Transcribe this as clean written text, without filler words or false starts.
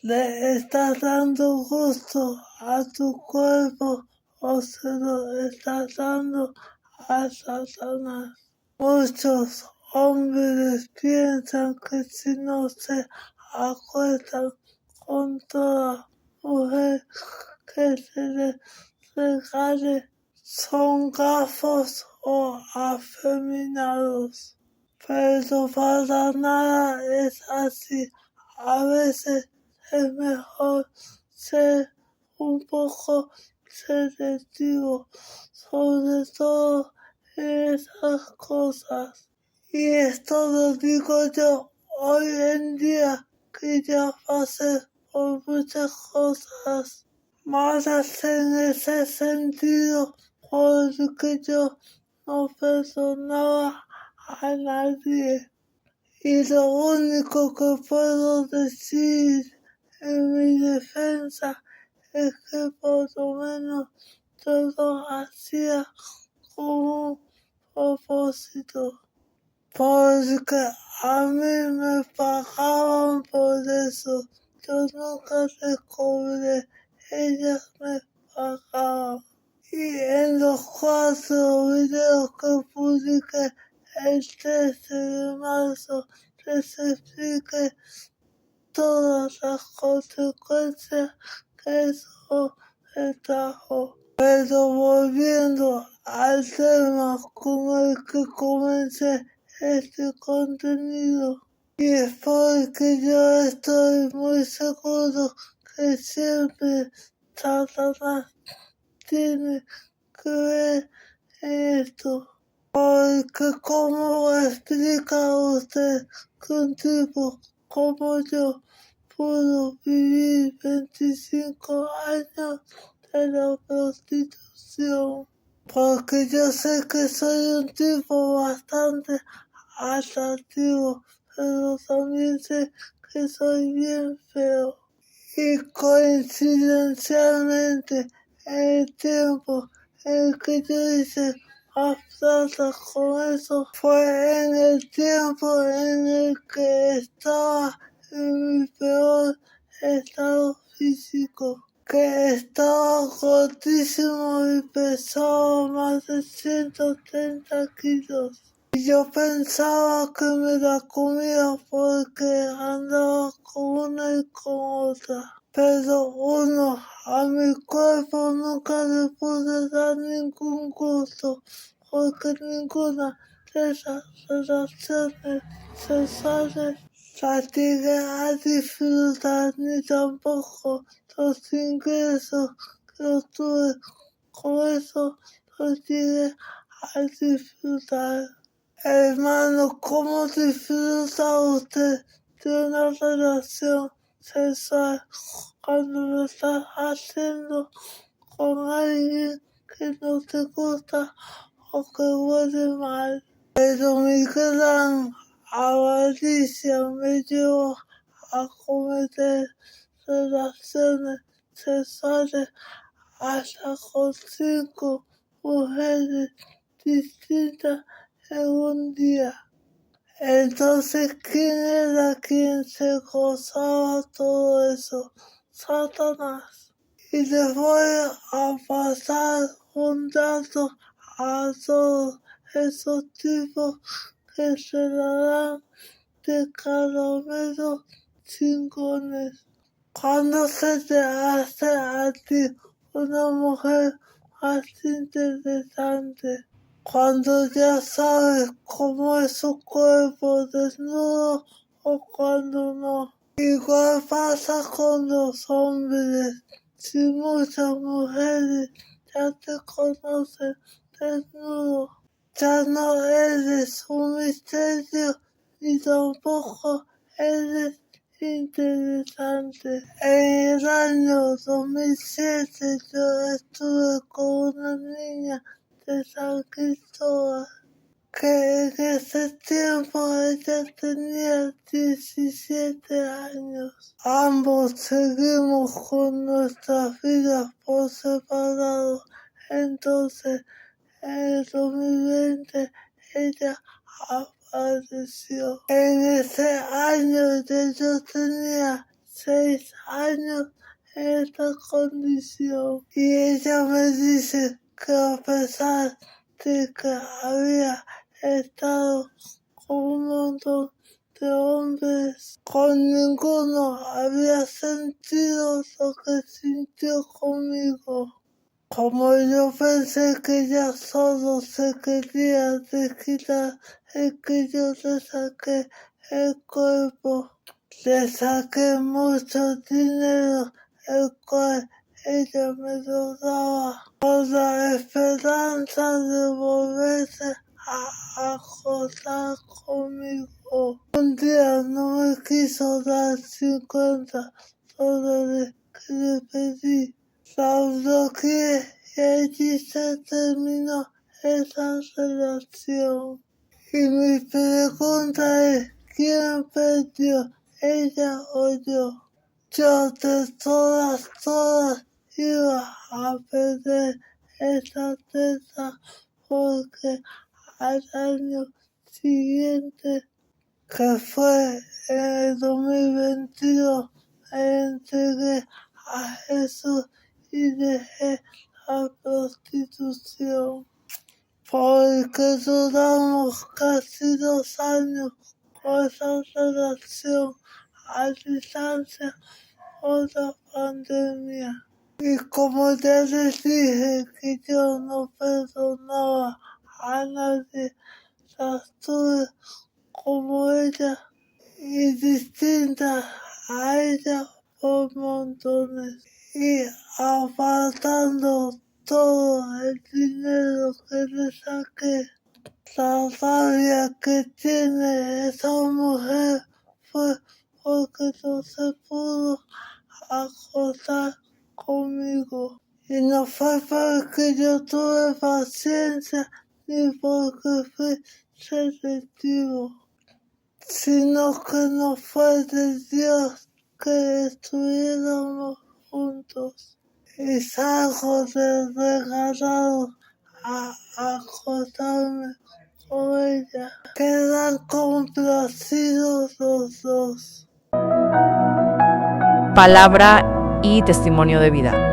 ¿Le estás dando gusto a tu cuerpo o se lo estás dando a Satanás? Muchos hombres piensan que si no se acuestan con toda mujer que se les regale son gafos o afeminados. Pero para nada es así. A veces es mejor ser un poco selectivo, sobre todo en esas cosas. Y esto lo digo yo hoy en día, que ya pasé por muchas cosas malas en ese sentido, porque yo no perdonaba a nadie. Y lo único que puedo decir en mi defensa es que por lo menos yo lo hacía con un propósito, porque a mí me pagaban por eso. Yo nunca les cobré, ellas me pagaban. Y en los 4 videos que publiqué el 13 de marzo les expliqué todas las consecuencias que eso me trajo. Pero volviendo al tema con el que comencé este contenido, y es porque yo estoy muy seguro que siempre Satanás tiene que ver en esto. Porque como explica usted que un tipo como yo pudo vivir 25 años de la prostitución. Porque yo sé que soy un tipo bastante atractivo, pero también sé que soy bien feo. Y coincidencialmente, el tiempo en el que yo hice más plata con eso fue en el tiempo en el que estaba en mi peor estado físico, que estaba gordísimo y pesaba más de 130 kilos. Y yo pensaba que me la comía porque andaba con una y con otra. Pero a mi cuerpo nunca le pude dar ningún gusto, porque ninguna de esas relaciones sexuales la llegué a disfrutar, ni tampoco los ingresos que obtuve con eso los llegué a disfrutar. Hermano, ¿cómo disfruta usted de una relación sexual cuando lo estás haciendo con alguien que no te gusta o que huele mal? Pero mi gran avaricia me llevó a cometer relaciones sexuales hasta con 5 mujeres distintas en un día. Entonces, ¿quién era quien se gozaba todo eso? Satanás. Y les voy a pasar un dato a todos esos tipos que se la dan de caramelos chingones. Cuando se te hace a ti una mujer más interesante, cuando ya sabes cómo es su cuerpo desnudo o cuando no. Igual pasa con los hombres. Si muchas mujeres ya te conocen desnudo, ya no eres un misterio ni tampoco eres interesante. En el año 2007 yo estuve con una niña de San Cristóbal, que en ese tiempo ella tenía 17 años. Ambos seguimos con nuestras vidas por separado. Entonces, en el 2020 ella apareció. En ese año yo tenía 6 años en esta condición. Y ella me dice que a pesar de que había estado con un montón de hombres, con ninguno había sentido lo que sintió conmigo. Como yo pensé que ella solo se quería desquitar, es que yo le saqué el cuerpo, le saqué mucho dinero, el cual ella me lo daba, con la esperanza de volverse a acostar conmigo. Un día no me quiso dar 50 dólares que le pedí. La bloqueé y allí se terminó esa relación. Y mi pregunta es, ¿quién perdió, ella o yo? Yo de todas iba a perder esa teta porque al año siguiente, que fue en el 2022, me entregué a Jesús y dejé la prostitución. Porque duramos casi 2 años con esa relación a distancia por la pandemia. Y como ya les dije que yo no perdonaba a nadie, las tuve como ella y distintas a ella por montones. Y apartando todo el dinero que le saqué, la rabia que tiene esa mujer fue porque no se pudo acostar conmigo. Y no fue porque yo tuve paciencia ni porque fui selectivo, sino que no fue de Dios que estuviéramos juntos. Y salgo de regalado a acostarme con ella. Quedan complacidos los dos. Palabra y testimonio de vida.